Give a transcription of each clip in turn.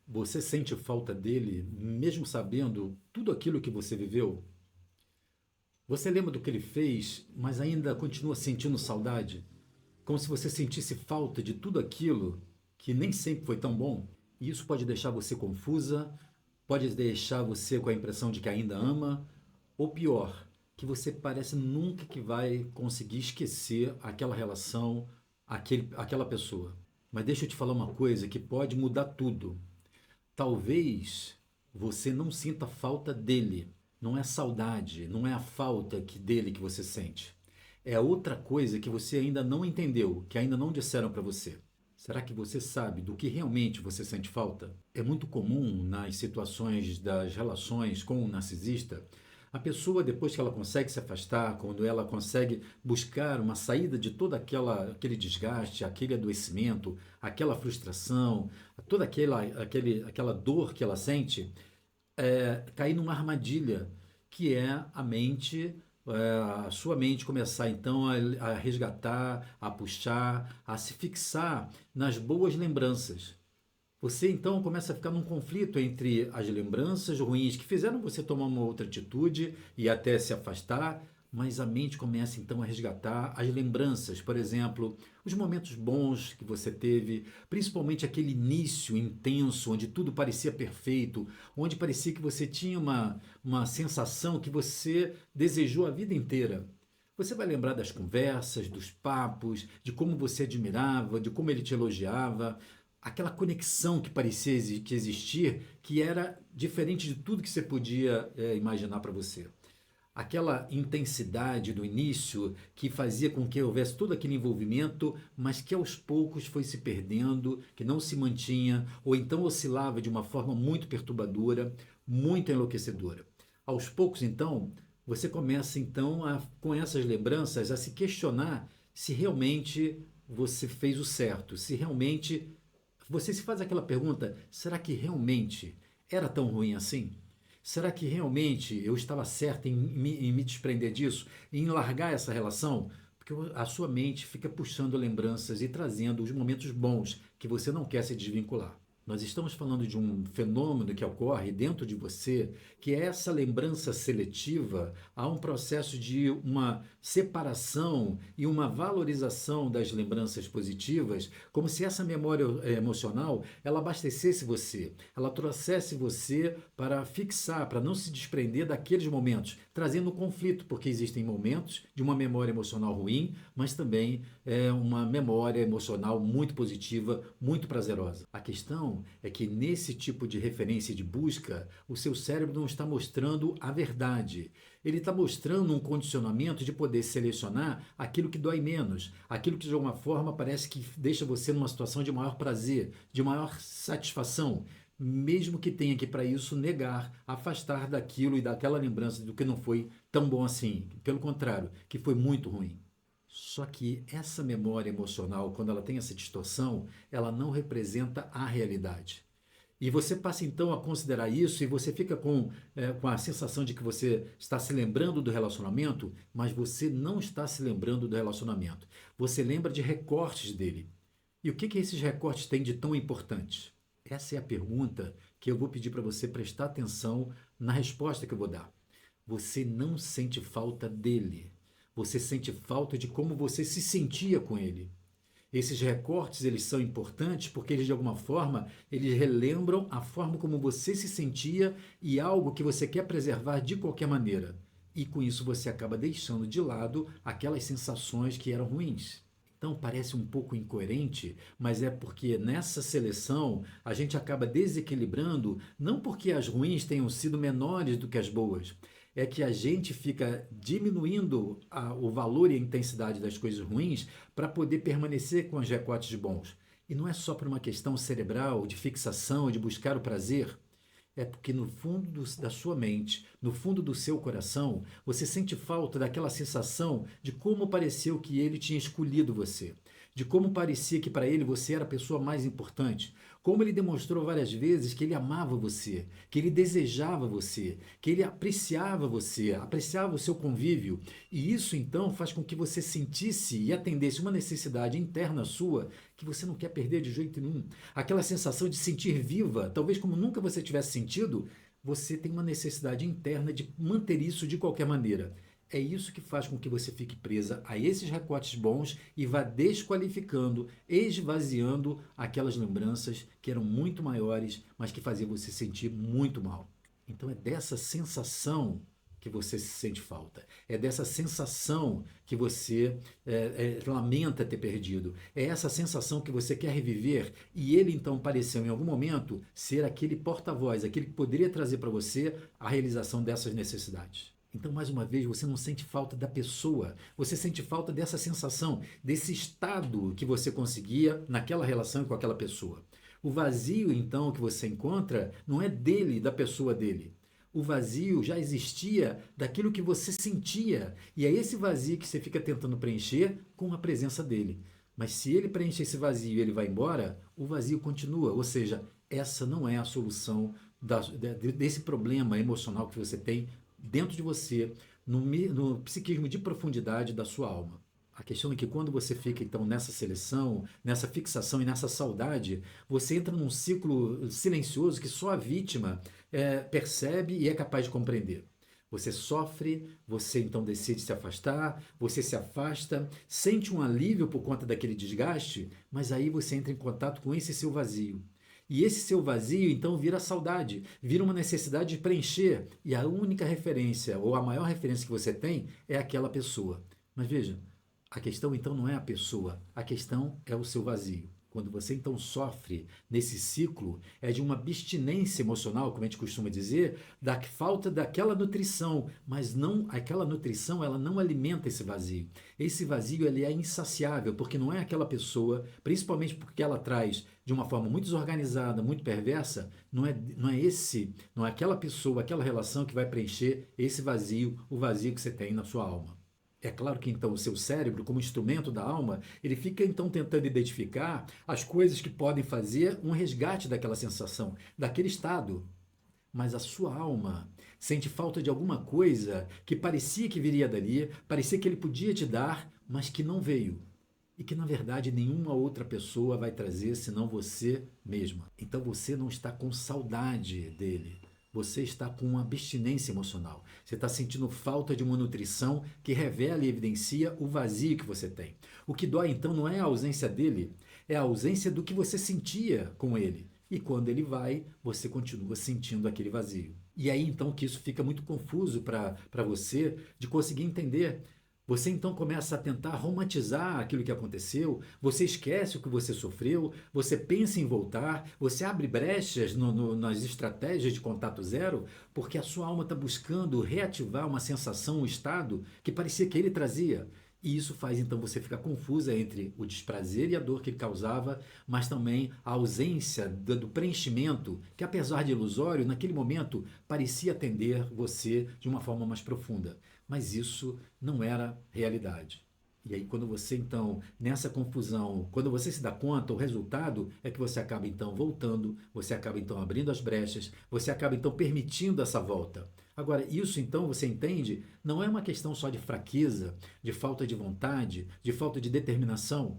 Você sente falta dele, mesmo sabendo tudo aquilo que você viveu? Você lembra do que ele fez, mas ainda continua sentindo saudade? Como se você sentisse falta de tudo aquilo que nem sempre foi tão bom? E isso pode deixar você confusa, pode deixar você com a impressão de que ainda ama, ou pior, que você parece nunca que vai conseguir esquecer aquela relação, aquela pessoa. Mas deixa eu te falar uma coisa que pode mudar tudo. Talvez você não sinta falta dele. Não é saudade, não é a falta dele que você sente. É outra coisa que você ainda não entendeu, que ainda não disseram para você. Será que você sabe do que realmente você sente falta? É muito comum nas situações das relações com o narcisista a pessoa, depois que ela consegue se afastar, quando ela consegue buscar uma saída de todo aquele desgaste, aquele adoecimento, aquela frustração, toda aquela dor que ela sente, cair numa armadilha que é a mente, a sua mente começar então a resgatar, a puxar, a se fixar nas boas lembranças. Você então começa a ficar num conflito entre as lembranças ruins que fizeram você tomar uma outra atitude e até se afastar, mas a mente começa então a resgatar as lembranças, por exemplo, os momentos bons que você teve, principalmente aquele início intenso, onde tudo parecia perfeito, onde parecia que você tinha uma sensação que você desejou a vida inteira. Você vai lembrar das conversas, dos papos, de como você admirava, de como ele te elogiava, aquela conexão que parecia que existir, que era diferente de tudo que você podia imaginar para você. Aquela intensidade do início que fazia com que houvesse todo aquele envolvimento, mas que aos poucos foi se perdendo, que não se mantinha, ou então oscilava de uma forma muito perturbadora, muito enlouquecedora. Aos poucos, então, você começa então com essas lembranças a se questionar se realmente você fez o certo, se realmente você se faz aquela pergunta: será que realmente era tão ruim assim? Será que realmente eu estava certo em me desprender disso, em largar essa relação? Porque a sua mente fica puxando lembranças e trazendo os momentos bons que você não quer se desvincular. Nós estamos falando de um fenômeno que ocorre dentro de você, que é essa lembrança seletiva. Há um processo de uma separação e uma valorização das lembranças positivas, como se essa memória emocional ela abastecesse você, ela trouxesse você para fixar, para não se desprender daqueles momentos, trazendo conflito, porque existem momentos de uma memória emocional ruim, mas também uma memória emocional muito positiva, muito prazerosa. A questão é que nesse tipo de referência de busca, o seu cérebro não está mostrando a verdade. Ele está mostrando um condicionamento de poder selecionar aquilo que dói menos, aquilo que de alguma forma parece que deixa você numa situação de maior prazer, de maior satisfação, mesmo que tenha que para isso negar, afastar daquilo e daquela lembrança do que não foi tão bom assim, pelo contrário, que foi muito ruim. Só que essa memória emocional, quando ela tem essa distorção, ela não representa a realidade. E você passa então a considerar isso e você fica com a sensação de que você está se lembrando do relacionamento, mas você não está se lembrando do relacionamento. Você lembra de recortes dele. E o que esses recortes têm de tão importante? Essa é a pergunta que eu vou pedir para você prestar atenção na resposta que eu vou dar. Você não sente falta dele. Você sente falta de como você se sentia com ele. Esses recortes, eles são importantes porque eles de alguma forma, eles relembram a forma como você se sentia e algo que você quer preservar de qualquer maneira. E com isso você acaba deixando de lado aquelas sensações que eram ruins. Então parece um pouco incoerente, mas é porque nessa seleção a gente acaba desequilibrando, não porque as ruins tenham sido menores do que as boas, é que a gente fica diminuindo o valor e a intensidade das coisas ruins para poder permanecer com os recortes bons. E não é só por uma questão cerebral, de fixação, de buscar o prazer. É porque no fundo da sua mente, no fundo do seu coração, você sente falta daquela sensação de como pareceu que ele tinha escolhido você, de como parecia que para ele você era a pessoa mais importante, como ele demonstrou várias vezes que ele amava você, que ele desejava você, que ele apreciava você, apreciava o seu convívio. E isso então faz com que você sentisse e atendesse uma necessidade interna sua que você não quer perder de jeito nenhum. Aquela sensação de sentir viva, talvez como nunca você tivesse sentido, você tem uma necessidade interna de manter isso de qualquer maneira. É isso que faz com que você fique presa a esses recortes bons e vá desqualificando, esvaziando aquelas lembranças que eram muito maiores, mas que faziam você sentir muito mal. Então é dessa sensação que você se sente falta. É dessa sensação que você lamenta ter perdido. É essa sensação que você quer reviver e ele então pareceu em algum momento ser aquele porta-voz, aquele que poderia trazer para você a realização dessas necessidades. Então, mais uma vez, você não sente falta da pessoa, você sente falta dessa sensação, desse estado que você conseguia naquela relação com aquela pessoa. O vazio, então, que você encontra não é dele, da pessoa dele. O vazio já existia daquilo que você sentia. E é esse vazio que você fica tentando preencher com a presença dele. Mas se ele preenche esse vazio e ele vai embora, o vazio continua. Ou seja, essa não é a solução desse problema emocional que você tem dentro de você, no psiquismo de profundidade da sua alma. A questão é que quando você fica então nessa seleção, nessa fixação e nessa saudade, você entra num ciclo silencioso que só a vítima percebe e é capaz de compreender. Você sofre, você então decide se afastar, você se afasta, sente um alívio por conta daquele desgaste, mas aí você entra em contato com esse seu vazio. E esse seu vazio, então, vira saudade, vira uma necessidade de preencher. E a única referência, ou a maior referência que você tem, é aquela pessoa. Mas veja, a questão, então, não é a pessoa, a questão é o seu vazio. Quando você, então, sofre nesse ciclo, é de uma abstinência emocional, como a gente costuma dizer, da falta daquela nutrição, mas não aquela nutrição, ela não alimenta esse vazio. Esse vazio, ele é insaciável, porque não é aquela pessoa, principalmente porque ela traz de uma forma muito desorganizada, muito perversa, não é aquela pessoa, aquela relação que vai preencher esse vazio, o vazio que você tem na sua alma. É claro que então o seu cérebro, como instrumento da alma, ele fica então tentando identificar as coisas que podem fazer um resgate daquela sensação, daquele estado. Mas a sua alma sente falta de alguma coisa que parecia que viria dali, parecia que ele podia te dar, mas que não veio. E que na verdade nenhuma outra pessoa vai trazer senão você mesma. Então você não está com saudade dele. Você está com uma abstinência emocional. Você está sentindo falta de uma nutrição que revela e evidencia o vazio que você tem. O que dói então não é a ausência dele, é a ausência do que você sentia com ele. E quando ele vai, você continua sentindo aquele vazio. E aí então que isso fica muito confuso para você de conseguir entender. Você então começa a tentar romantizar aquilo que aconteceu, você esquece o que você sofreu, você pensa em voltar, você abre brechas nas estratégias de contato zero, porque a sua alma está buscando reativar uma sensação, um estado que parecia que ele trazia. E isso faz então você ficar confusa entre o desprazer e a dor que ele causava, mas também a ausência do preenchimento, que apesar de ilusório, naquele momento parecia atender você de uma forma mais profunda. Mas isso não era realidade. E aí quando você então, nessa confusão, quando você se dá conta, o resultado é que você acaba então voltando, você acaba então abrindo as brechas, você acaba então permitindo essa volta. Agora, isso então, você entende, não é uma questão só de fraqueza, de falta de vontade, de falta de determinação.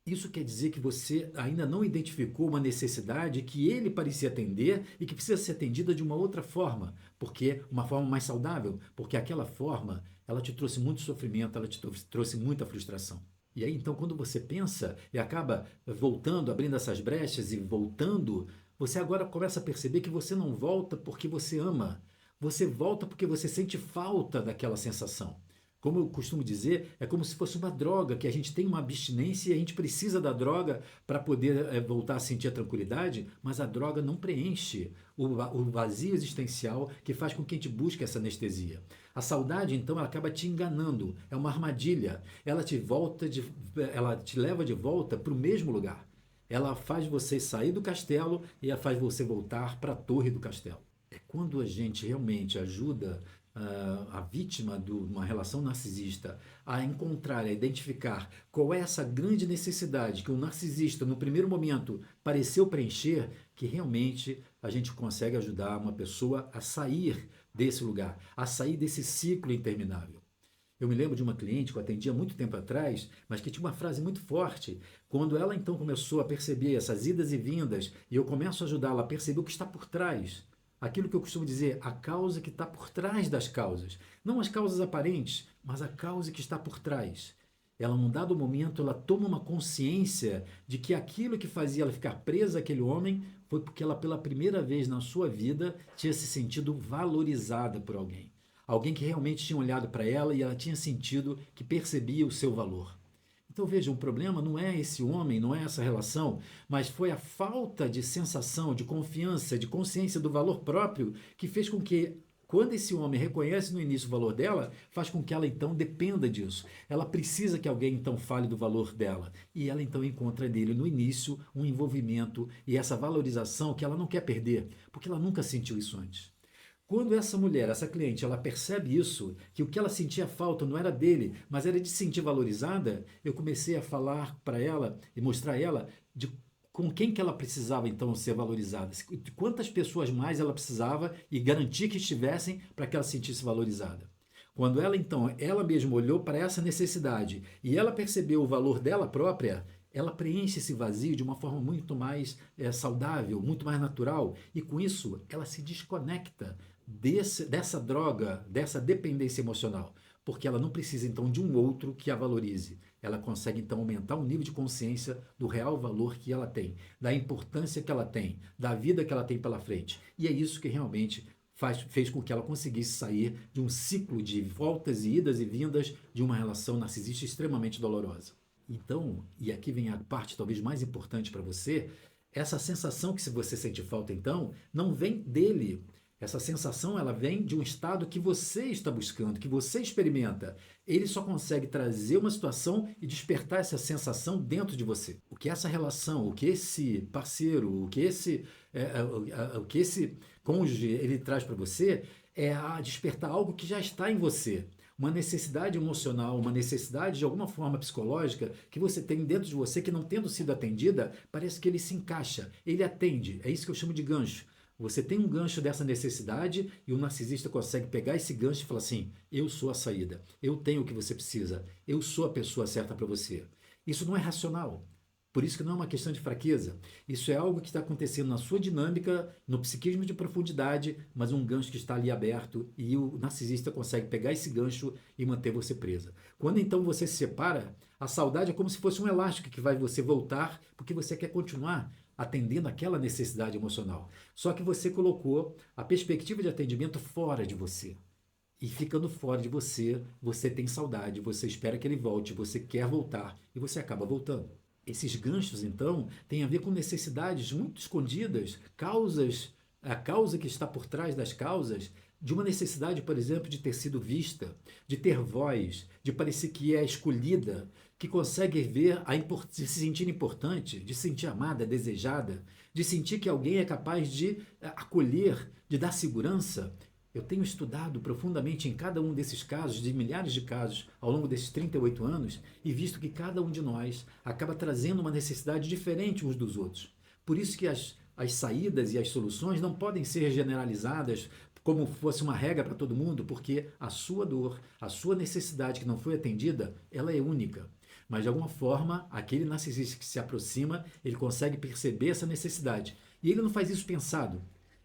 Isso quer dizer que você ainda não identificou uma necessidade que ele parecia atender e que precisa ser atendida de uma outra forma, porque uma forma mais saudável, porque aquela forma, ela te trouxe muito sofrimento, ela te trouxe muita frustração. E aí, então, quando você pensa e acaba voltando, abrindo essas brechas e voltando, você agora começa a perceber que você não volta porque você ama. Você volta porque você sente falta daquela sensação. Como eu costumo dizer, é como se fosse uma droga, que a gente tem uma abstinência e a gente precisa da droga para poder voltar a sentir a tranquilidade, mas a droga não preenche o vazio existencial que faz com que a gente busque essa anestesia. A saudade, então, ela acaba te enganando, é uma armadilha, ela te leva de volta para o mesmo lugar. Ela faz você sair do castelo e ela faz você voltar para a torre do castelo. É quando a gente realmente ajuda a vítima de uma relação narcisista a encontrar, a identificar qual é essa grande necessidade que o narcisista, no primeiro momento, pareceu preencher, que realmente a gente consegue ajudar uma pessoa a sair desse lugar, a sair desse ciclo interminável. Eu me lembro de uma cliente que eu atendi há muito tempo atrás, mas que tinha uma frase muito forte. Quando ela então começou a perceber essas idas e vindas, e eu começo a ajudá-la a perceber o que está por trás, aquilo que eu costumo dizer, a causa que está por trás das causas. Não as causas aparentes, mas a causa que está por trás. Ela, num dado momento, ela toma uma consciência de que aquilo que fazia ela ficar presa àquele homem foi porque ela, pela primeira vez na sua vida, tinha se sentido valorizada por alguém. Alguém que realmente tinha olhado para ela e ela tinha sentido que percebia o seu valor. Então veja, o problema não é esse homem, não é essa relação, mas foi a falta de sensação, de confiança, de consciência do valor próprio que fez com que, quando esse homem reconhece no início o valor dela, faz com que ela então dependa disso. Ela precisa que alguém então fale do valor dela. E ela então encontra nele no início um envolvimento e essa valorização que ela não quer perder, porque ela nunca sentiu isso antes. Quando essa mulher, essa cliente, ela percebe isso, que o que ela sentia falta não era dele, mas era de se sentir valorizada, eu comecei a falar para ela e mostrar a ela de com quem que ela precisava então ser valorizada, de quantas pessoas mais ela precisava e garantir que estivessem para que ela se sentisse valorizada. Quando ela então, ela mesma olhou para essa necessidade e ela percebeu o valor dela própria, ela preenche esse vazio de uma forma muito mais saudável, muito mais natural, e com isso ela se desconecta dessa droga, dessa dependência emocional, porque ela não precisa então de um outro que a valorize. Ela consegue então aumentar o nível de consciência do real valor que ela tem, da importância que ela tem, da vida que ela tem pela frente. E é isso que realmente fez com que ela conseguisse sair de um ciclo de voltas e idas e vindas de uma relação narcisista extremamente dolorosa. Então, e aqui vem a parte talvez mais importante para você, essa sensação que se você sente falta então, não vem dele. Essa sensação ela vem de um estado que você está buscando, que você experimenta. Ele só consegue trazer uma situação e despertar essa sensação dentro de você. O que essa relação, o que esse parceiro, o que esse cônjuge ele traz para você é a despertar algo que já está em você. Uma necessidade emocional, uma necessidade de alguma forma psicológica que você tem dentro de você que não tendo sido atendida, parece que ele se encaixa, ele atende. É isso que eu chamo de gancho. Você tem um gancho dessa necessidade e o narcisista consegue pegar esse gancho e falar assim: eu sou a saída, eu tenho o que você precisa, eu sou a pessoa certa para você. Isso não é racional. Por isso que não é uma questão de fraqueza. Isso é algo que está acontecendo na sua dinâmica, no psiquismo de profundidade, mas um gancho que está ali aberto e o narcisista consegue pegar esse gancho e manter você presa. Quando então você se separa, a saudade é como se fosse um elástico que vai você voltar porque você quer continuar atendendo aquela necessidade emocional. Só que você colocou a perspectiva de atendimento fora de você. E ficando fora de você, você tem saudade, você espera que ele volte, você quer voltar e você acaba voltando. Esses ganchos, então, têm a ver com necessidades muito escondidas, causas, a causa que está por trás das causas, de uma necessidade, por exemplo, de ter sido vista, de ter voz, de parecer que é escolhida, que consegue ver, de se sentir importante, de se sentir amada, desejada, de sentir que alguém é capaz de acolher, de dar segurança. Eu tenho estudado profundamente em cada um desses casos, de milhares de casos, ao longo desses 38 anos, e visto que cada um de nós acaba trazendo uma necessidade diferente uns dos outros. Por isso que as saídas e as soluções não podem ser generalizadas como fosse uma regra para todo mundo, porque a sua dor, a sua necessidade que não foi atendida, ela é única. Mas, de alguma forma, aquele narcisista que se aproxima, ele consegue perceber essa necessidade. E ele não faz isso pensado.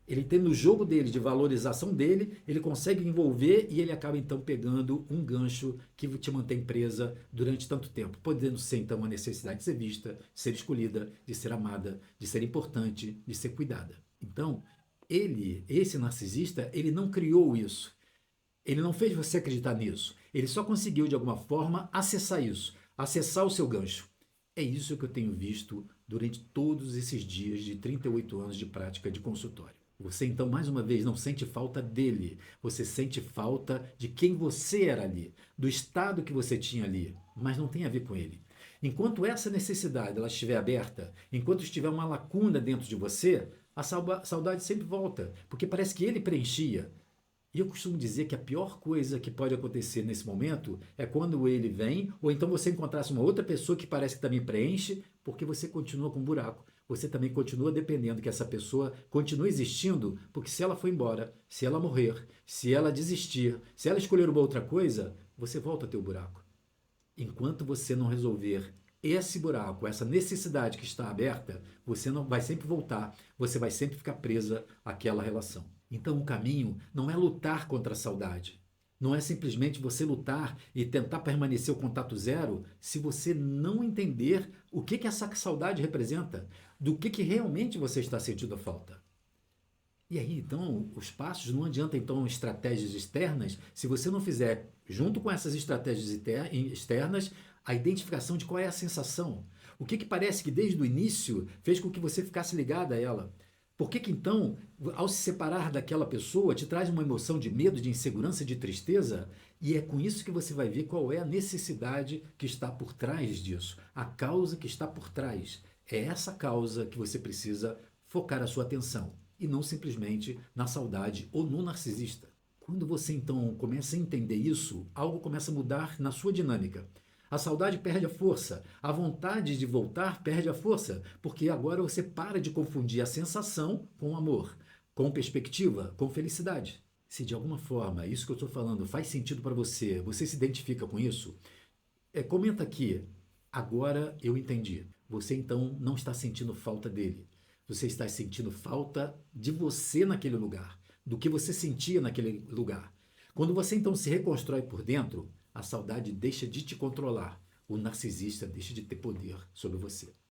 Ele tem no jogo dele, de valorização dele, ele consegue envolver e ele acaba então pegando um gancho que te mantém presa durante tanto tempo, podendo ser então a necessidade de ser vista, de ser escolhida, de ser amada, de ser importante, de ser cuidada. Então, esse narcisista, ele não criou isso. Ele não fez você acreditar nisso. Ele só conseguiu, de alguma forma, acessar isso, acessar o seu gancho. É isso que eu tenho visto durante todos esses dias de 38 anos de prática de consultório. Você, então, mais uma vez, não sente falta dele. Você sente falta de quem você era ali, do estado que você tinha ali, mas não tem a ver com ele. Enquanto essa necessidade ela estiver aberta, enquanto estiver uma lacuna dentro de você, a saudade sempre volta, porque parece que ele preenchia. E eu costumo dizer que a pior coisa que pode acontecer nesse momento é quando ele vem, ou então você encontrasse uma outra pessoa que parece que também preenche, porque você continua com um buraco. Você também continua dependendo que essa pessoa continue existindo, porque se ela for embora, se ela morrer, se ela desistir, se ela escolher uma outra coisa, você volta a ter o buraco. Enquanto você não resolver esse buraco, essa necessidade que está aberta, você não vai sempre voltar, você vai sempre ficar presa àquela relação. Então o caminho não é lutar contra a saudade. Não é simplesmente você lutar e tentar permanecer o contato zero se você não entender o que essa saudade representa, do que realmente você está sentindo falta. E aí, então, os passos, não adianta, então, estratégias externas, se você não fizer, junto com essas estratégias externas, a identificação de qual é a sensação. O que parece que desde o início fez com que você ficasse ligada a ela? Por que então, ao se separar daquela pessoa, te traz uma emoção de medo, de insegurança, de tristeza? E é com isso que você vai ver qual é a necessidade que está por trás disso, a causa que está por trás. É essa causa que você precisa focar a sua atenção e não simplesmente na saudade ou no narcisista. Quando você então começa a entender isso, algo começa a mudar na sua dinâmica. A saudade perde a força, a vontade de voltar perde a força, porque agora você para de confundir a sensação com o amor, com perspectiva, com felicidade. Se de alguma forma isso que eu estou falando faz sentido para você, você se identifica com isso, comenta aqui. Agora eu entendi. Você então não está sentindo falta dele. Você está sentindo falta de você naquele lugar, do que você sentia naquele lugar. Quando você então se reconstrói por dentro, a saudade deixa de te controlar. O narcisista deixa de ter poder sobre você.